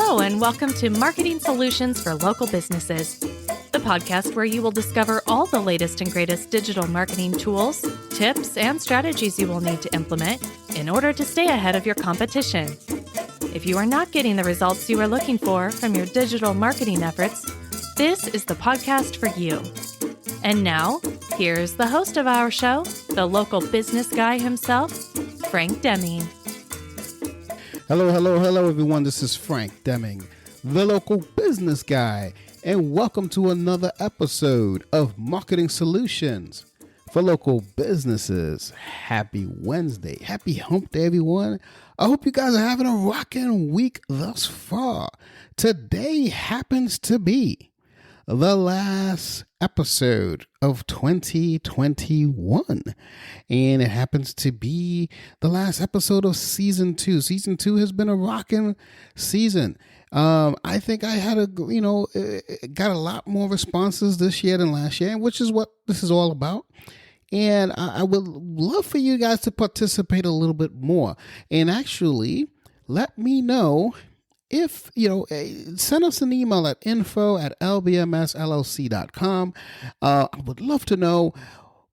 Hello, and welcome to Marketing Solutions for Local Businesses, the podcast where you will discover all the latest and greatest digital marketing tools, tips, and strategies you will need to implement in order to stay ahead of your competition. If you are not getting the results you are looking for from your digital marketing efforts, this is the podcast for you. And now, here's the host of our show, the local business guy himself, Frank Deming. Hello, everyone. This is Frank Deming, the local business guy, and welcome to another episode of Marketing Solutions for Local Businesses. Happy Wednesday. Happy hump day, everyone. I hope you guys are having a rocking week thus far. Today happens to be the last episode of 2021, and it happens to be the last episode of season 2. Season 2 has been a rocking season. I think I had got a lot more responses this year than last year, which is what this is all about. And I would love for you guys to participate a little bit more, and actually let me know if, send us an email at info@lbmsllc.com. I would love to know,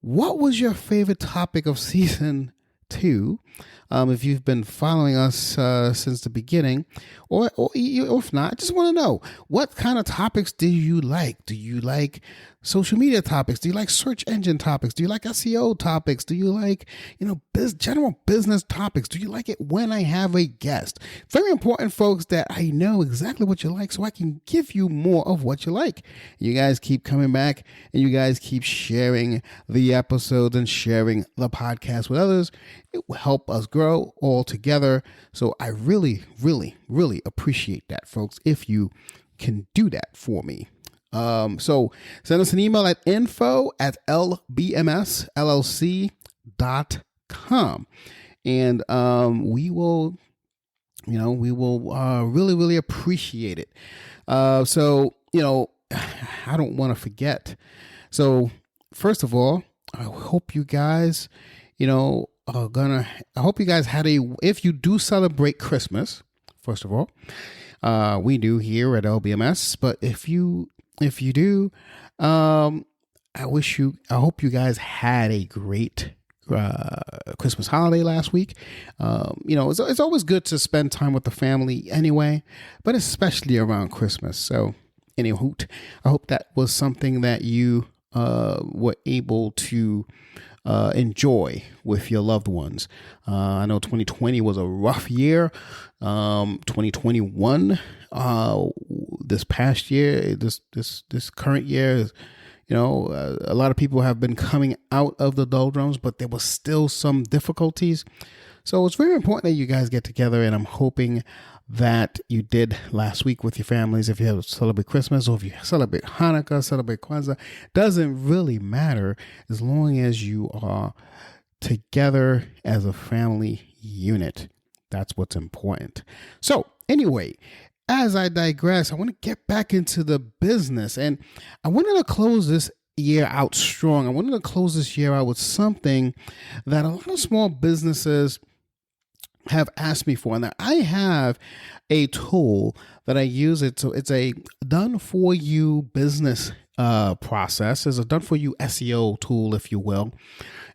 what was your favorite topic of season 2? If you've been following us since the beginning, or if not, I just want to know, what kind of topics do you like? Do you like social media topics? Do you like search engine topics? Do you like SEO topics? Do you like, general business topics? Do you like it when I have a guest? Very important, folks, that I know exactly what you like so I can give you more of what you like. You guys keep coming back, and you guys keep sharing the episodes and sharing the podcast with others. It will help us grow all together. So I really, really, really appreciate that, folks, if you can do that for me. So send us an email at info@lbmsllc.com, and we will really, really appreciate it. So I don't want to forget. So first of all, I hope you guys, I hope you guys had if you do celebrate Christmas, first of all, we do here at LBMS, but if you do, I hope you guys had a great Christmas holiday last week. It's always good to spend time with the family anyway, but especially around Christmas. So anywho, I hope that was something that you were able to enjoy with your loved ones. I know 2020 was a rough year. 2021, this past year, this current year is, a lot of people have been coming out of the doldrums, but there was still some difficulties. So it's very important that you guys get together, and I'm hoping that you did last week with your families. If you have celebrate Christmas, or if you celebrate Hanukkah, celebrate Kwanzaa, doesn't really matter as long as you are together as a family unit. That's what's important. So anyway, as I digress, I want to get back into the business, and I wanted to close this year out strong. I wanted to close this year out with something that a lot of small businesses have asked me for. Now, I have a tool that I use. It's a done-for-you business process. It's a done-for-you SEO tool, if you will.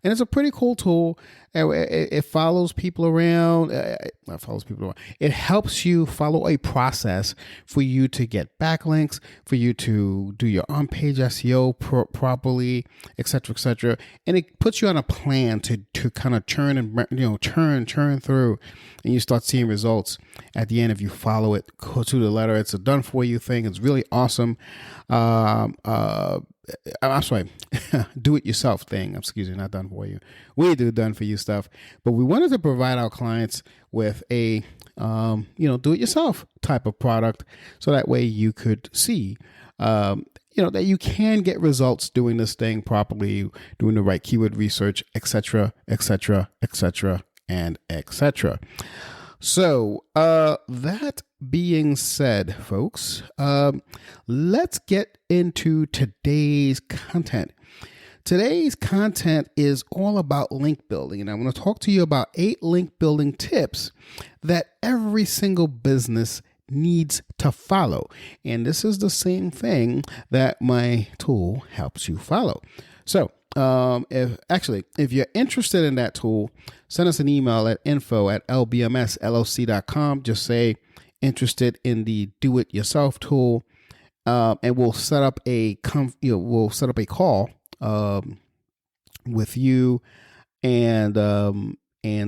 And it's a pretty cool tool. It follows people around. It helps you follow a process for you to get backlinks, for you to do your on-page SEO properly, etc., and it puts you on a plan to kind of churn through, and you start seeing results at the end if you follow it to the letter. It's a done-for-you thing. It's really awesome. I'm sorry, do-it-yourself thing. Excuse me, not done for you. We do done-for-you stuff, but we wanted to provide our clients with a, do-it-yourself type of product, so that way you could see, that you can get results doing this thing properly, doing the right keyword research, etc., and etc. So that being said, folks, let's get into today's content. Today's content is all about link building, and I want to talk to you about 8 link building tips that every single business needs to follow. And this is the same thing that my tool helps you follow. So if you're interested in that tool, send us an email at info@lbmsloc.com. Just say interested in the do-it-yourself tool, and we'll set up a call with you and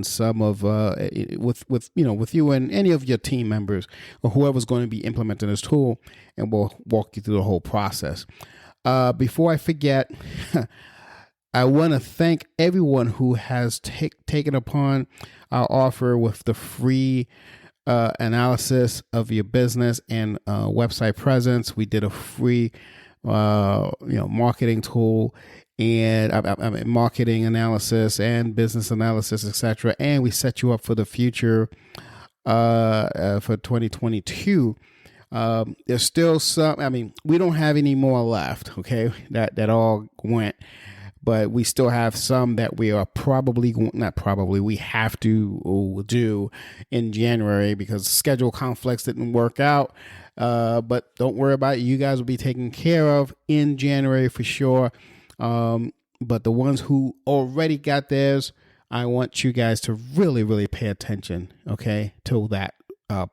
some of with you and any of your team members or whoever's going to be implementing this tool, and we'll walk you through the whole process. Before I forget, I want to thank everyone who has taken upon our offer with the free analysis of your business and website presence. We did a free marketing tool and marketing analysis and business analysis, etc. And we set you up for the future for 2022. There's still some. We don't have any more left. Okay, that all went, but we still have some that we are we have to do in January because schedule conflicts didn't work out. But don't worry about it. You guys will be taken care of in January for sure. But the ones who already got theirs, I want you guys to really, really pay attention, okay, to that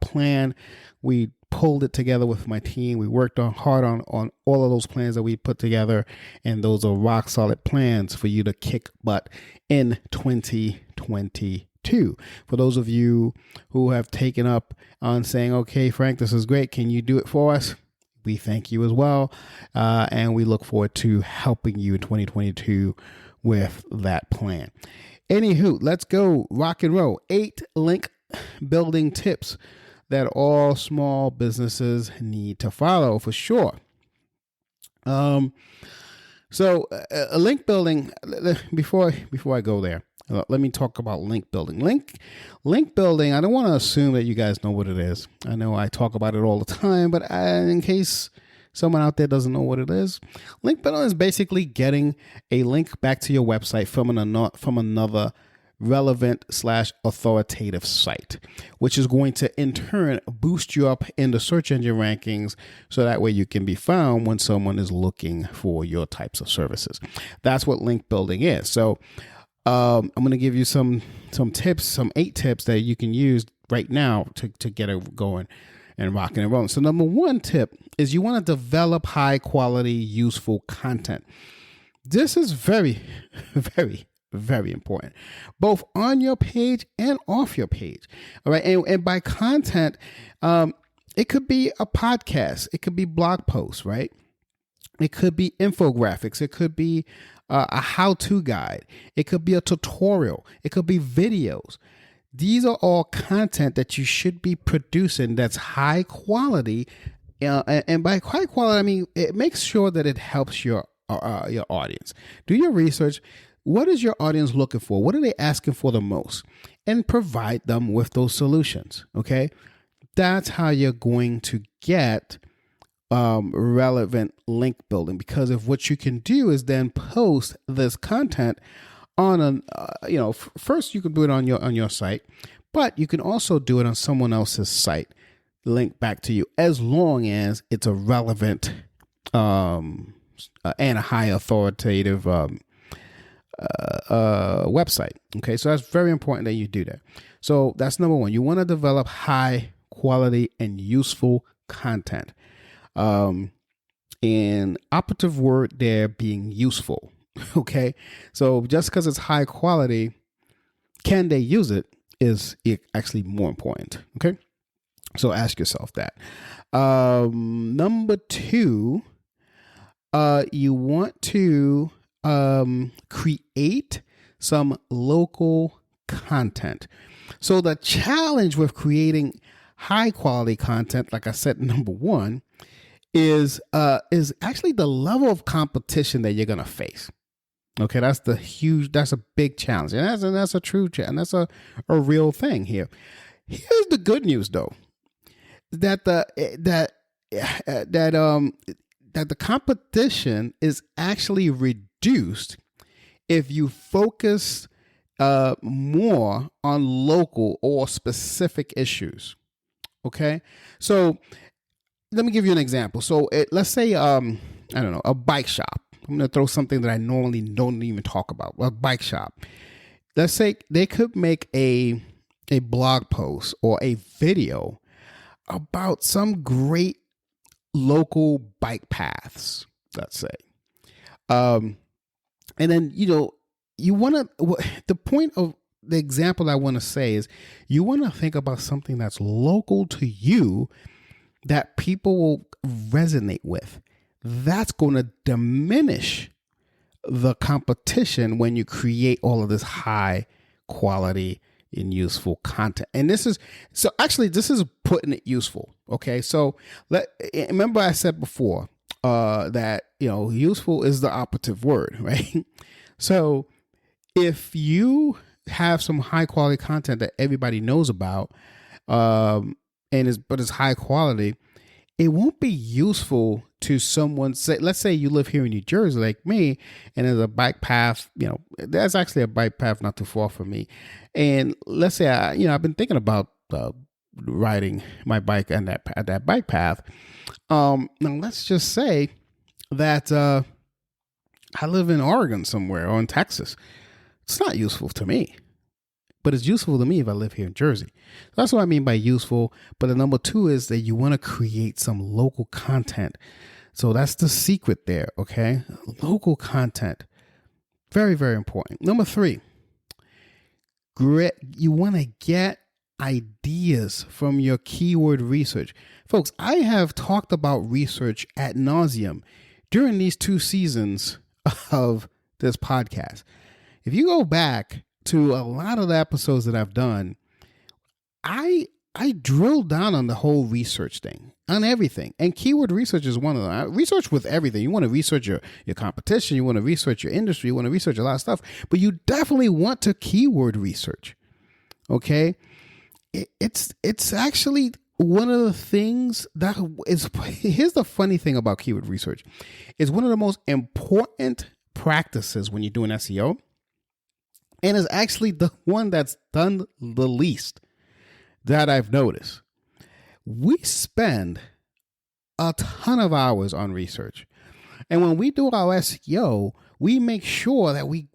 plan. We pulled it together with my team. We worked hard on all of those plans that we put together, and those are rock solid plans for you to kick butt in 2022. For those of you who have taken up on saying, okay, Frank, this is great. Can you do it for us? We thank you as well. And we look forward to helping you in 2022 with that plan. Anywho, let's go rock and roll. 8 link building tips that all small businesses need to follow for sure. So link building, before I go there, let me talk about link building. Link building, I don't want to assume that you guys know what it is. I know I talk about it all the time, but in case someone out there doesn't know what it is, link building is basically getting a link back to your website from another relevant / authoritative site, which is going to in turn boost you up in the search engine rankings, so that way you can be found when someone is looking for your types of services. That's what link building is. So I'm going to give you some tips, some 8 tips that you can use right now to get it going and rocking and rolling. So number 1 tip is you want to develop high quality, useful content. This is very, very, very important, both on your page and off your page. All right. And by content, it could be a podcast. It could be blog posts, right? It could be infographics. It could be a how-to guide. It could be a tutorial. It could be videos. These are all content that you should be producing that's high quality. And by high quality, I mean, it makes sure that it helps your audience. Do your research. What is your audience looking for? What are they asking for the most? And provide them with those solutions. Okay. That's how you're going to get relevant link building, because if what you can do is then post this content on first you can do it on your site, but you can also do it on someone else's site, link back to you, as long as it's a relevant and a high authoritative website. Okay, so that's very important that you do that. So that's number 1. You want to develop high quality and useful content. And operative word there being useful. Okay. So just because it's high quality, can they use it is actually more important. Okay. So ask yourself that. Number 2, you want to, create some local content. So the challenge with creating high quality content, like I said, number 1, is actually the level of competition that you're going to face. Okay, that's a big challenge, and that's a true challenge, and that's a real thing here. Here's the good news, though, that the competition is actually reduced if you focus more on local or specific issues. Okay. So let me give you an example. So let's say, I don't know, a bike shop. I'm going to throw something that I normally don't even talk about. A bike shop. Let's say they could make a blog post or a video about some great local bike paths, let's say. And then, you want to, the point of the example I want to say is you want to think about something that's local to you that people will resonate with. That's going to diminish the competition when you create all of this high quality and useful content. And this is putting it useful. Okay. So remember I said before that, useful is the operative word, right? So if you have some high quality content that everybody knows about, but it's high quality, it won't be useful to someone. Let's say you live here in New Jersey like me, and there's a bike path, there's actually a bike path not too far from me. And let's say I've been thinking about riding my bike at that bike path. Now let's just say that I live in Oregon somewhere or in Texas. It's not useful to me, but it's useful to me if I live here in Jersey. That's what I mean by useful. But the number 2 is that you want to create some local content. So that's the secret there. Okay. Local content. Very, very important. Number 3, you want to get ideas from your keyword research. Folks, I have talked about research ad nauseum during these 2 seasons of this podcast. If you go back to a lot of the episodes that I've done, I drilled down on the whole research thing, on everything. And keyword research is one of them. I research with everything. You want to research your competition. You want to research your industry. You want to research a lot of stuff. But you definitely want to keyword research. Okay? It's actually one of the things that is, here's the funny thing about keyword research. It's one of the most important practices when you're doing SEO. And is actually the one that's done the least that I've noticed. We spend a ton of hours on research. And when we do our SEO, we make sure that we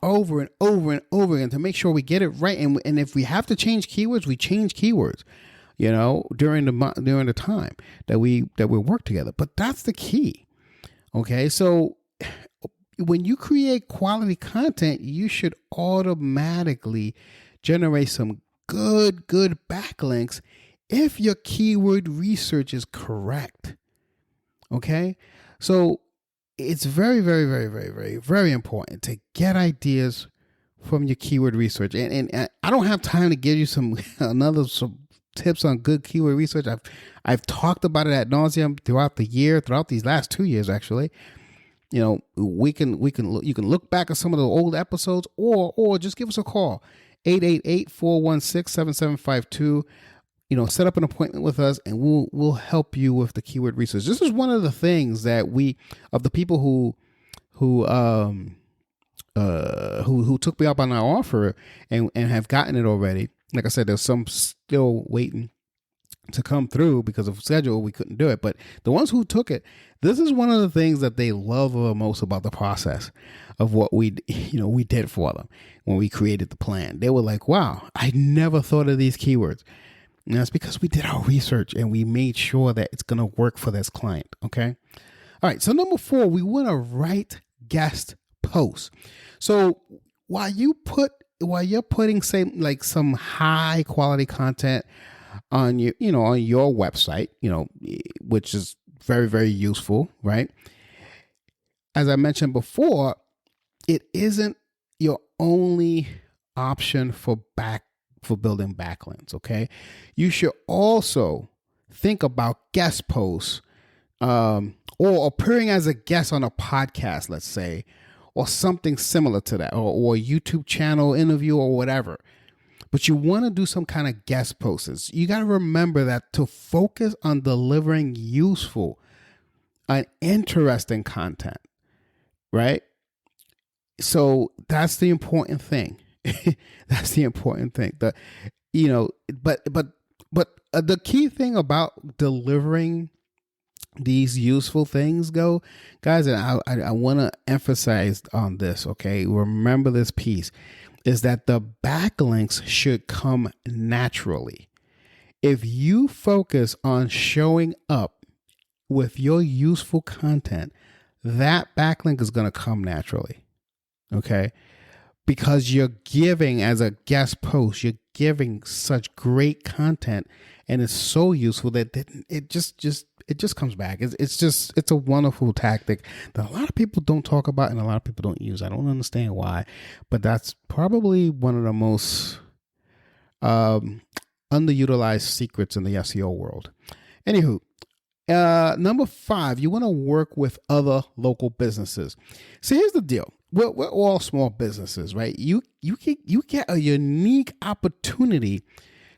over and over and over again to make sure we get it right. And if we have to change keywords, we change keywords, during the time that we work together. But that's the key. Okay. So when you create quality content, you should automatically generate some good backlinks if your keyword research is correct. Okay? So it's very, very, very, very, very, very important to get ideas from your keyword research. And I don't have time to give you some tips on good keyword research. I've talked about it ad nauseum throughout these last 2 years, actually. You can look back at some of the old episodes or just give us a call, 888-416-7752. Set up an appointment with us and we'll help you with the keyword research. This is one of the things that of the people who took me up on our offer and have gotten it already. Like I said, there's some still waiting to come through because of schedule. We couldn't do it, but the ones who took it, this is one of the things that they love most about the process of what we did for them when we created the plan. They were like, wow, I never thought of these keywords. And that's because we did our research and we made sure that it's going to work for this client. Okay. All right. So number 4, we want to write guest posts. So while you're putting some high quality content on your website, which is very, very useful, right? As I mentioned before, it isn't your only option for building backlinks. Okay. You should also think about guest posts, or appearing as a guest on a podcast, let's say, or something similar to that, or a YouTube channel interview or whatever. But you want to do some kind of guest posts. You got to remember that to focus on delivering useful and interesting content, right? So that's the important thing. That's the important thing. But the key thing about delivering these useful things guys, and I want to emphasize on this, okay? Remember this piece is that the backlinks should come naturally. If you focus on showing up with your useful content, that backlink is going to come naturally, okay? Because you're giving, as a guest post, you're giving such great content, and it's so useful that it just comes back. It's a wonderful tactic that a lot of people don't talk about and a lot of people don't use. I don't understand why, but that's probably one of the most underutilized secrets in the SEO world. Anywho, number 5, you want to work with other local businesses. So here's the deal. We're all small businesses, right? You get a unique opportunity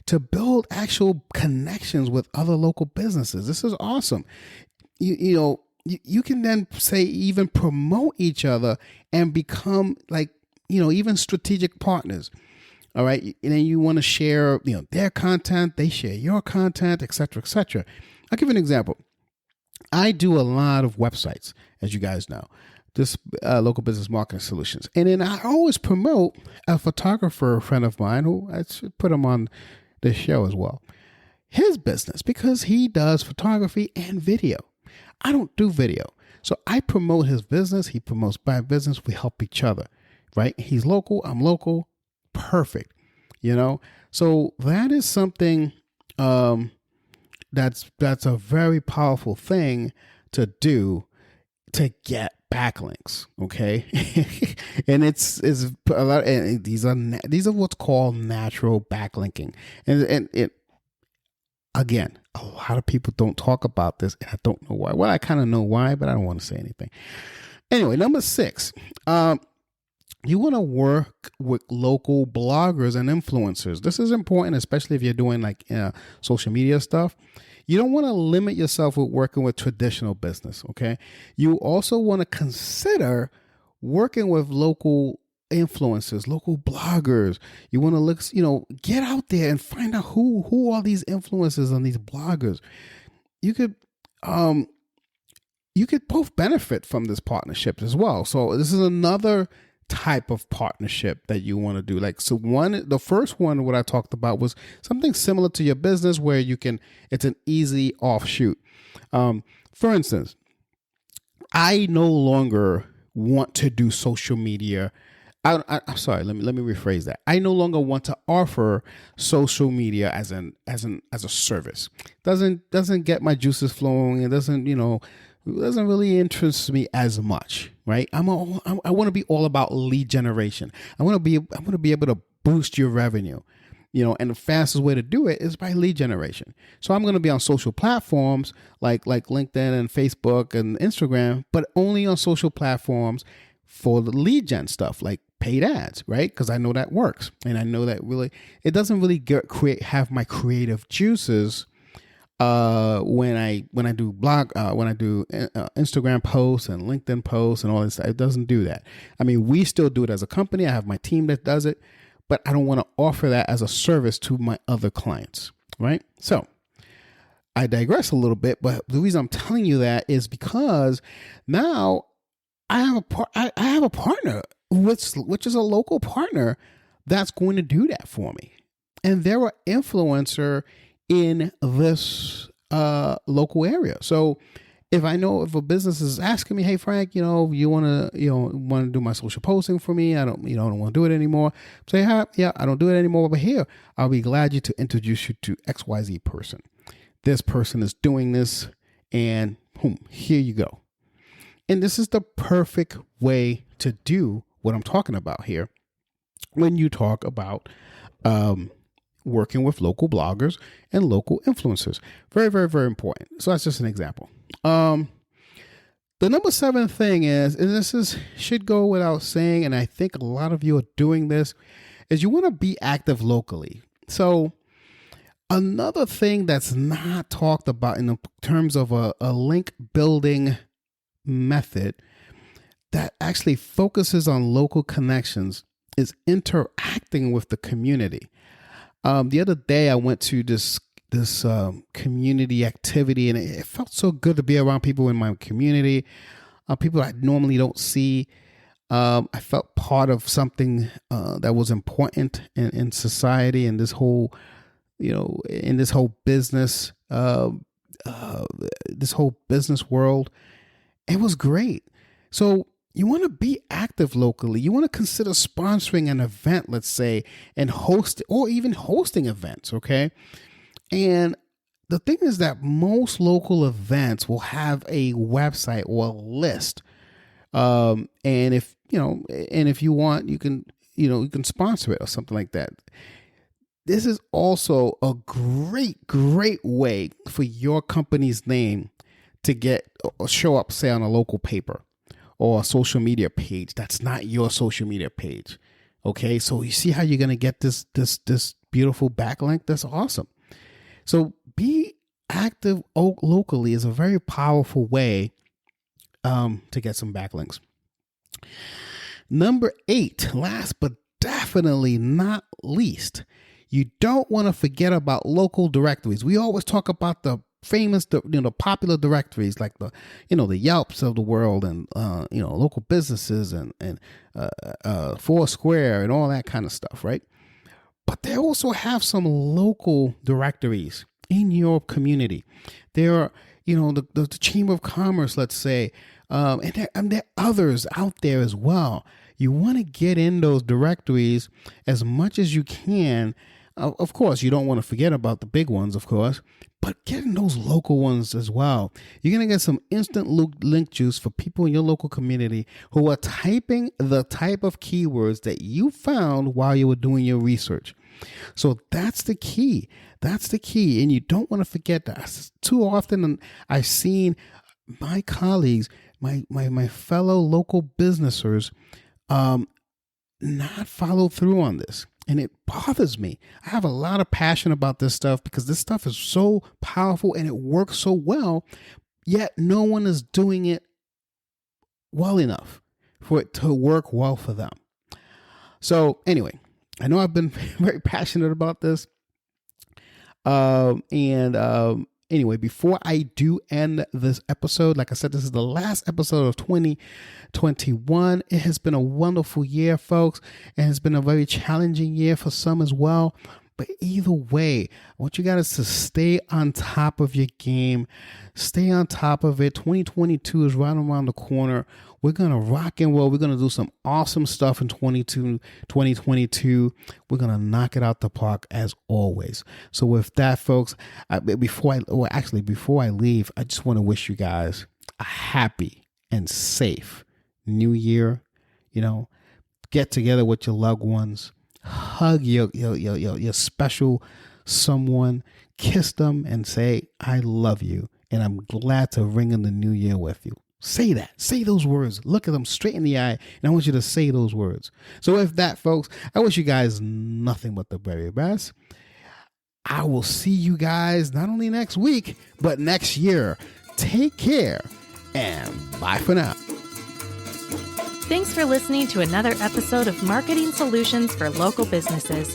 to build actual connections with other local businesses. This is awesome. You can then say even promote each other and become even strategic partners. All right. And then you want to share, their content, they share your content, et cetera, et cetera. I'll give you an example. I do a lot of websites, as you guys know, this local business marketing solutions. And then I always promote a photographer friend of mine who I should put him on this show as well. His business, because he does photography and video. I don't do video. So I promote his business. He promotes my business. We help each other, right? He's local. I'm local. Perfect. So that is something that's a very powerful thing to do to get backlinks. Okay. And it's a lot, and these are what's called natural backlinking. And it, again, a lot of people don't talk about this, and I don't know why. Well, I kind of know why, but I don't want to say anything. Anyway, number 6, you want to work with local bloggers and influencers. This is important, especially if you're doing social media stuff. You don't want to limit yourself with working with traditional business, okay? You also want to consider working with local influencers, local bloggers. You want to look, get out there and find out who are these influencers and these bloggers. You could both benefit from this partnership as well. So this is another type of partnership that you want to do. The first one, what I talked about was something similar to your business where it's an easy offshoot. For instance, I no longer want to do social media. I'm sorry. Let me rephrase that. I no longer want to offer social media as a service. Doesn't get my juices flowing. It doesn't really interest me as much, right? I want to be all about lead generation. I want to be able to boost your revenue, and the fastest way to do it is by lead generation. So I'm going to be on social platforms like LinkedIn and Facebook and Instagram, but only on social platforms for the lead gen stuff, like paid ads, right? Because I know that works, and I know that really it doesn't really have my creative juices. When I do Instagram posts and LinkedIn posts and all this, it doesn't do that. I mean, we still do it as a company. I have my team that does it, but I don't want to offer that as a service to my other clients, right? So I digress a little bit, but the reason I'm telling you that is because now I have a partner, which is a local partner that's going to do that for me, and they're an influencer in this local area. So if a business is asking me, hey Frank, you want to do my social posting for me, I don't want to do it anymore. Say, yeah, I don't do it anymore, but here I'll be glad to introduce you to XYZ person. This person is doing this, and boom, here you go. And this is the perfect way to do what I'm talking about here when you talk about working with local bloggers and local influencers. Very, very, very important. So that's just an example. The number 7 thing is, and this should go without saying, and I think a lot of you are doing this, is you want to be active locally. So another thing that's not talked about in terms of a link building method that actually focuses on local connections is interacting with the community. The other day I went to this this community activity, and it felt so good to be around people in my community, people I normally don't see. I felt part of something that was important in society, and this whole, in this whole business, world. It was great. So you want to be active locally. You want to consider sponsoring an event, let's say, and hosting events. Okay. And the thing is that most local events will have a website or a list. And if you want, you can sponsor it or something like that. This is also a great way for your company's name to show up, say, on a local paper or a social media page that's not your social media page. Okay, so you see how you're gonna get this beautiful backlink? That's awesome. So be active locally is a very powerful way to get some backlinks. Number 8, last but definitely not least, you don't want to forget about local directories. We always talk about the famous, popular directories like the Yelps of the world, and local businesses and Foursquare and all that kind of stuff, right? But they also have some local directories in your community. There are, the Chamber of Commerce, let's say, and there are others out there as well. You want to get in those directories as much as you can. Of course, you don't want to forget about the big ones, of course, but get in those local ones as well. You're going to get some instant link juice for people in your local community who are typing the type of keywords that you found while you were doing your research. So that's the key. And you don't want to forget that. Too often I've seen my colleagues, my fellow local businessers, not follow through on this. And it bothers me. I have a lot of passion about this stuff because this stuff is so powerful and it works so well, yet no one is doing it well enough for it to work well for them. So anyway, I know I've been very passionate about this. Anyway, before I do end this episode, like I said, this is the last episode of 2021. It has been a wonderful year, folks, and it's been a very challenging year for some as well. But either way, what you got is to stay on top of your game. Stay on top of it. 2022 is right around the corner. We're going to rock and roll. We're going to do some awesome stuff in 2022. We're going to knock it out the park as always. So with that, folks, before I leave, I just want to wish you guys a happy and safe new year. Get together with your loved ones. Hug your special someone, kiss them and say, I love you. And I'm glad to ring in the new year with you. Say that. Say those words. Look at them straight in the eye. And I want you to say those words. So with that, folks, I wish you guys nothing but the very best. I will see you guys not only next week, but next year. Take care and bye for now. Thanks for listening to another episode of Marketing Solutions for Local Businesses,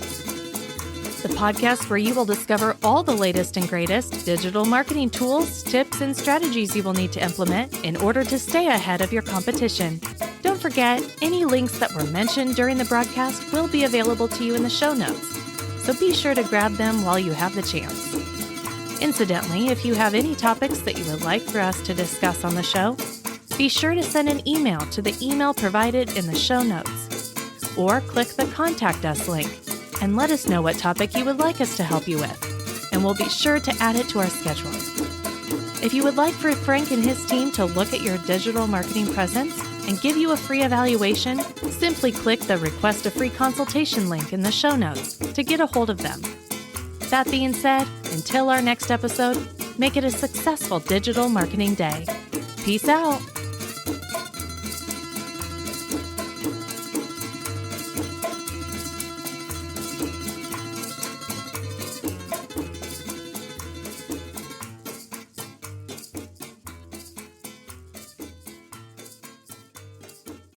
the podcast where you will discover all the latest and greatest digital marketing tools, tips, and strategies you will need to implement in order to stay ahead of your competition. Don't forget, any links that were mentioned during the broadcast will be available to you in the show notes, so be sure to grab them while you have the chance. Incidentally, if you have any topics that you would like for us to discuss on the show, be sure to send an email to the email provided in the show notes, or click the Contact Us link and let us know what topic you would like us to help you with, and we'll be sure to add it to our schedule. If you would like for Frank and his team to look at your digital marketing presence and give you a free evaluation, simply click the Request a Free Consultation link in the show notes to get a hold of them. That being said, until our next episode, make it a successful digital marketing day. Peace out.